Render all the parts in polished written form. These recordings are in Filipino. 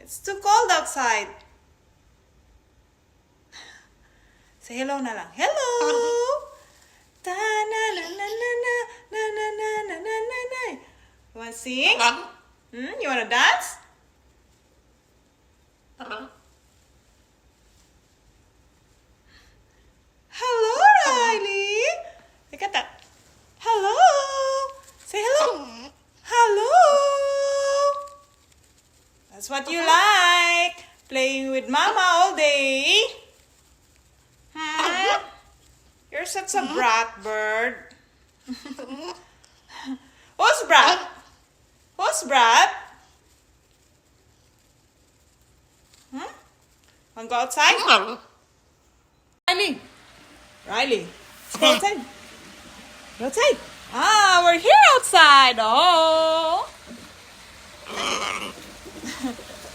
It's too cold outside. Say hello na lang. Hello! Ta na na na na na na na na na na na na. You wanna sing? You wanna dance? Hello, Riley. Look at that. Hello. Say hello. Hello. That's what you like. Playing with Mama all day. You're such a brat bird. Who's brat? Who's brat? Wanna go outside? Riley. Riley. Let's go outside. Go outside. Ah, we're here outside. Oh.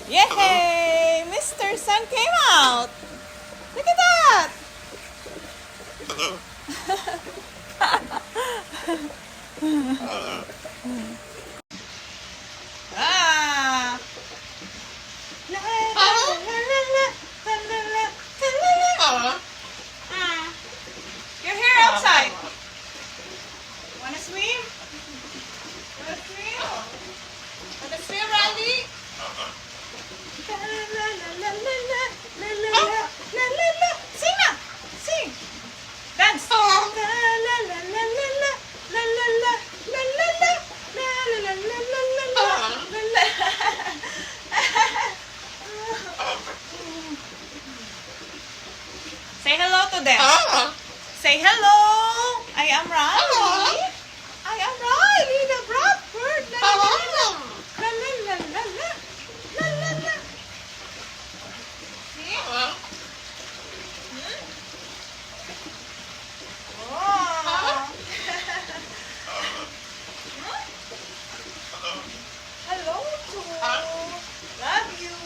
Yay! Mr. Sun came out. Look at that. Ah. La, la, la, la, la, la, la, la, la. You're here outside. Wanna swim? Wanna swim? Wanna swim, Riley? La, la, la, la, la, la, la, la, la, la, la, la. Sing na! Sing! Dance! La, la, la, la, la, la, la, la, la, la, la, la, la, la, la, la, la, la, Say hello to them. Say hello. I am Riley. I am Riley, the brat bird. La la la la la la la la la la. See? Oh. Hello to. Love you.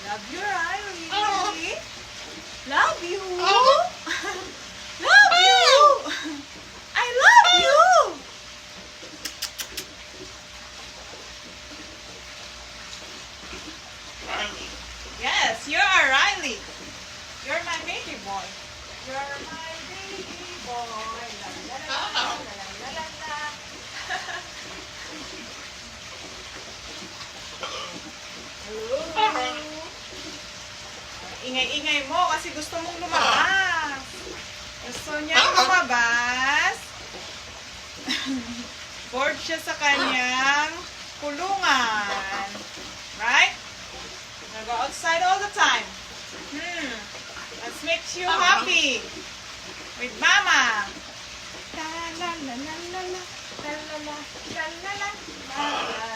Love you, Riley. Love you. Love you. I love you. Yes, you are Riley. You're my baby boy. You're my baby boy. La, la, la, la, la, la, la, la. Hello. Ingay-ingay mo kasi gusto mong lumabas. Gusto niya lumabas. Bored siya sa kanyang kulungan. Right? Gonna go outside all the time. Let's make you happy. With Mama. La la la la la la la la la la la la la.